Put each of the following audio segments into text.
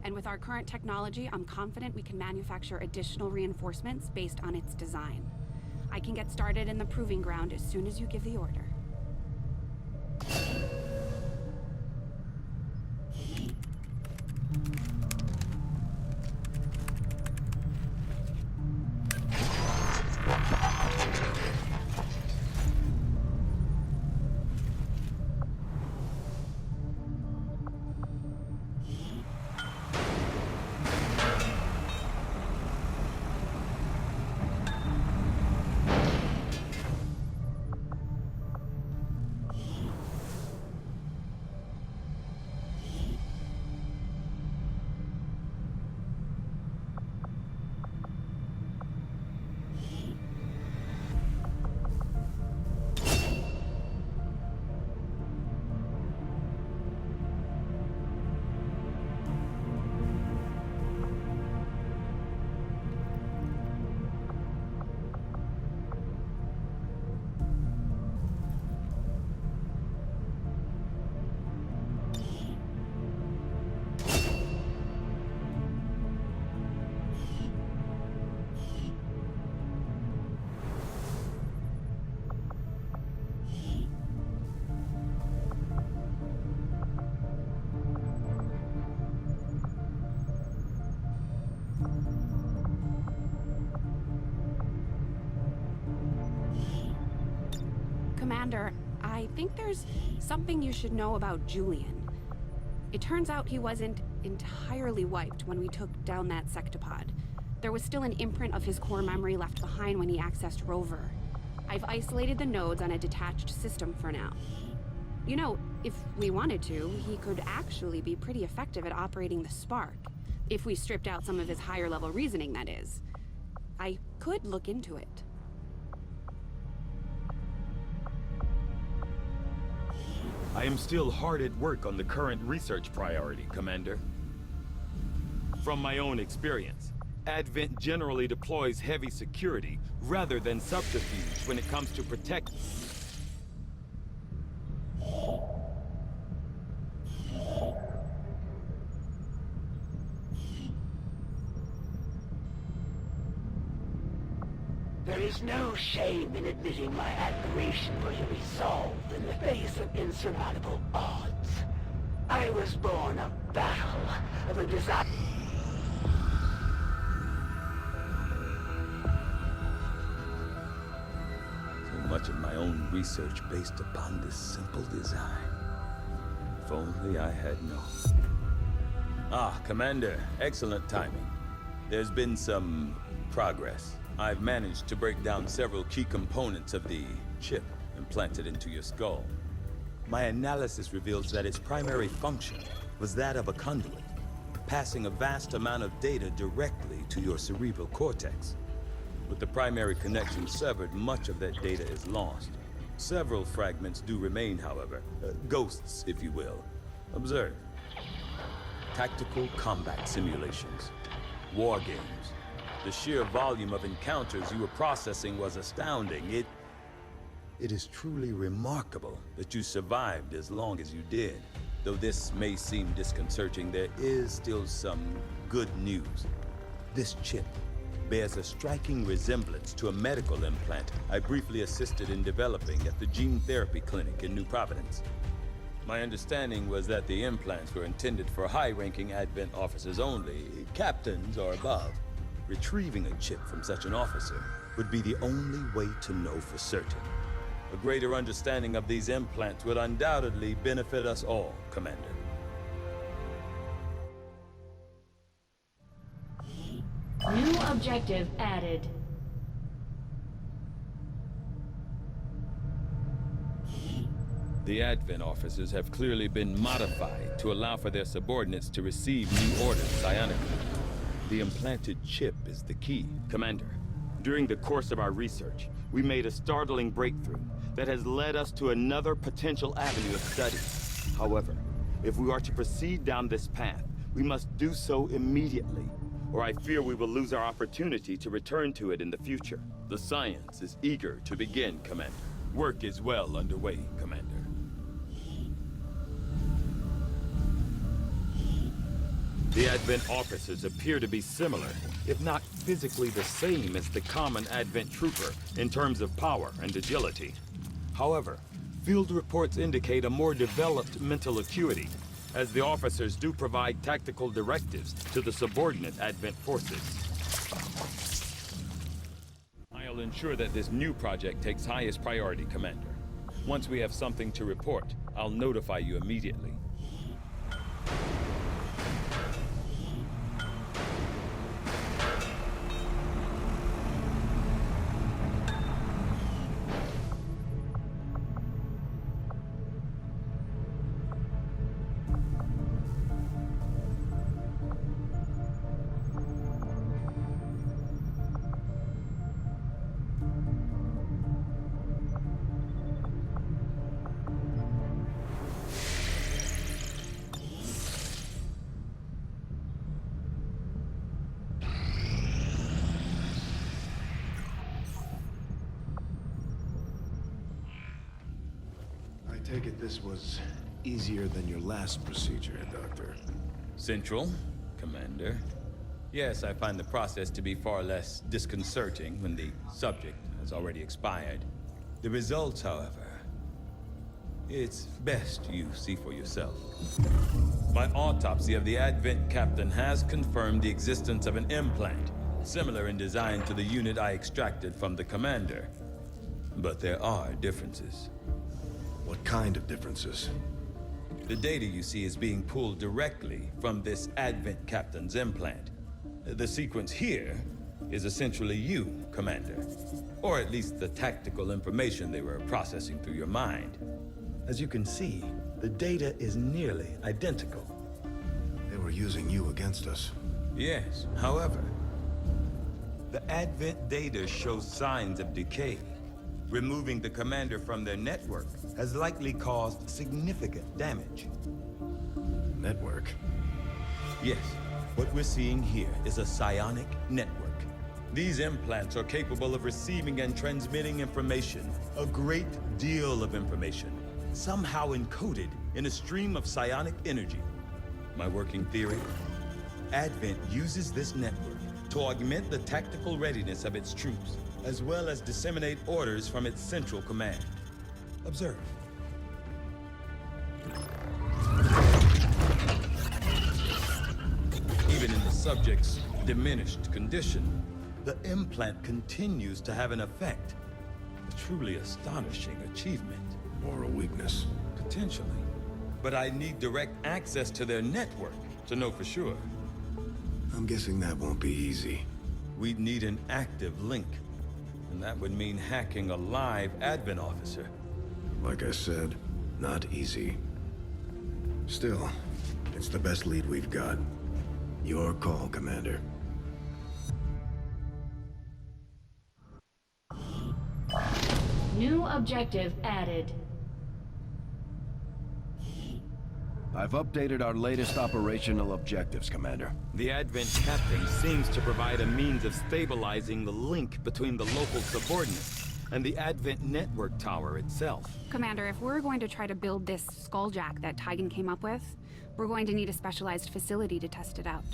And with our current technology, I'm confident we can manufacture additional reinforcements based on its design. I can get started in the proving ground as soon as you give the order. Commander, I think there's something you should know about Julian. It turns out he wasn't entirely wiped when we took down that sectopod. There was still an imprint of his core memory left behind when he accessed Rover. I've isolated the nodes on a detached system for now. You know, if we wanted to, he could actually be pretty effective at operating the Spark. If we stripped out some of his higher-level reasoning, that is. I could look into it. I am still hard at work on the current research priority, Commander. From my own experience, Advent generally deploys heavy security rather than subterfuge when it comes to protect. There is no shame in admitting my admiration for your resolve in the face of insurmountable odds. I was born a battle of a desire. So much of my own research based upon this simple design. If only I had known. Ah, Commander, excellent timing. There's been some progress. I've managed to break down several key components of the chip implanted into your skull. My analysis reveals that its primary function was that of a conduit, passing a vast amount of data directly to your cerebral cortex. With the primary connection severed, much of that data is lost. Several fragments do remain, however, ghosts, if you will. Observe. Tactical combat simulations, war games. The sheer volume of encounters you were processing was astounding. It is truly remarkable that you survived as long as you did. Though this may seem disconcerting, there is still some good news. This chip bears a striking resemblance to a medical implant I briefly assisted in developing at the gene therapy clinic in New Providence. My understanding was that the implants were intended for high-ranking Advent officers only, captains or above. Retrieving a chip from such an officer would be the only way to know for certain. A greater understanding of these implants would undoubtedly benefit us all, Commander. New objective added. The Advent officers have clearly been modified to allow for their subordinates to receive new orders psionically. The implanted chip is the key, Commander. During the course of our research, we made a startling breakthrough that has led us to another potential avenue of study. However, if we are to proceed down this path, we must do so immediately, or I fear we will lose our opportunity to return to it in the future. The science is eager to begin, Commander. Work is well underway, Commander. The Advent officers appear to be similar, if not physically the same as the common Advent trooper in terms of power and agility. However, field reports indicate a more developed mental acuity, as the officers do provide tactical directives to the subordinate Advent forces. I'll ensure that this new project takes highest priority, Commander. Once we have something to report, I'll notify you immediately. I take it this was easier than your last procedure, Doctor. Central, Commander. Yes, I find the process to be far less disconcerting when the subject has already expired. The results, however, it's best you see for yourself. My autopsy of the Advent captain has confirmed the existence of an implant, similar in design to the unit I extracted from the Commander. But there are differences. What kind of differences? The data you see is being pulled directly from this Advent captain's implant. The sequence here is essentially you, Commander. Or at least the tactical information they were processing through your mind. As you can see, the data is nearly identical. They were using you against us. Yes, however, the Advent data shows signs of decay. Removing the Commander from their network has likely caused significant damage. Network? Yes, what we're seeing here is a psionic network. These implants are capable of receiving and transmitting information, a great deal of information, somehow encoded in a stream of psionic energy. My working theory? Advent uses this network to augment the tactical readiness of its troops, as well as disseminate orders from its central command. Observe. Even in the subject's diminished condition, the implant continues to have an effect. A truly astonishing achievement. Or a weakness? Potentially. But I need direct access to their network to know for sure. I'm guessing that won't be easy. We'd need an active link. And that would mean hacking a live Advent officer. Like I said, not easy. Still, it's the best lead we've got. Your call, Commander. New objective added. I've updated our latest operational objectives, Commander. The Advent captain seems to provide a means of stabilizing the link between the local subordinates and the Advent network tower itself. Commander, if we're going to try to build this skulljack that Tygan came up with, we're going to need a specialized facility to test it out.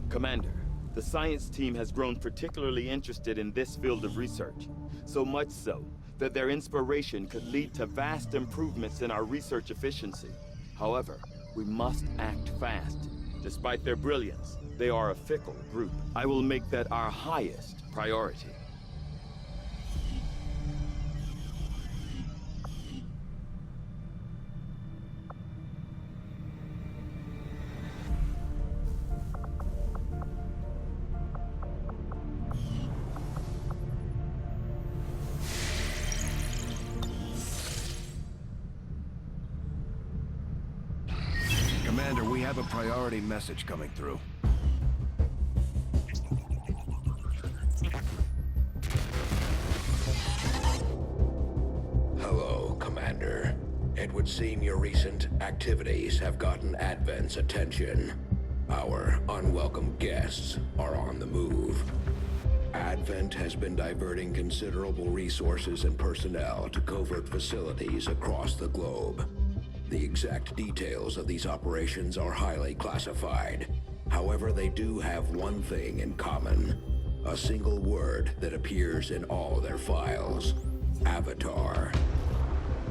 Commander, the science team has grown particularly interested in this field of research. So much so that their inspiration could lead to vast improvements in our research efficiency. However, we must act fast. Despite their brilliance, they are a fickle group. I will make that our highest priority. Commander, we have a priority message coming through. Hello, Commander. It would seem your recent activities have gotten Advent's attention. Our unwelcome guests are on the move. Advent has been diverting considerable resources and personnel to covert facilities across the globe. The exact details of these operations are highly classified. However, they do have one thing in common. A single word that appears in all their files. Avatar.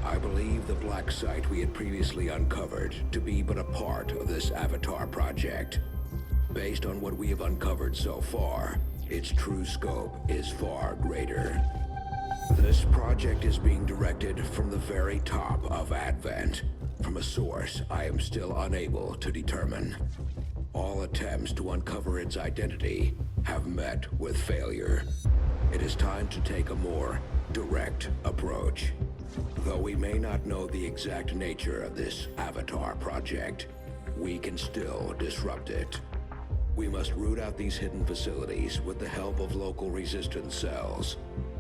I believe the black site we had previously uncovered to be but a part of this Avatar project. Based on what we have uncovered so far, its true scope is far greater. This project is being directed from the very top of Advent, from a source I am still unable to determine. All attempts to uncover its identity have met with failure. It is time to take a more direct approach. Though we may not know the exact nature of this Avatar project, we can still disrupt it. We must root out these hidden facilities with the help of local resistance cells,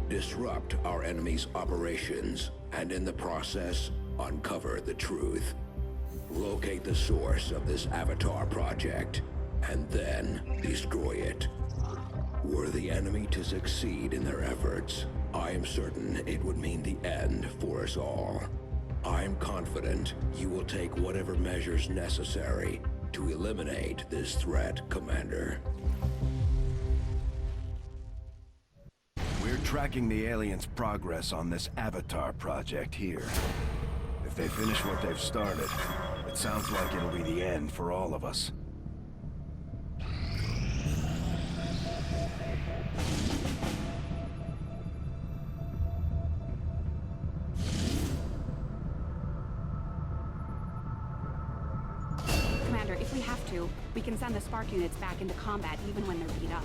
disrupt our enemy's operations, and in the process, uncover the truth. Locate the source of this Avatar project, and then destroy it. Were the enemy to succeed in their efforts, I am certain it would mean the end for us all. I am confident you will take whatever measures necessary to eliminate this threat, Commander. We're tracking the aliens' progress on this Avatar project here. If they finish what they've started, it sounds like it'll be the end for all of us. Commander, if we have to, we can send the Spark units back into combat even when they're beat up.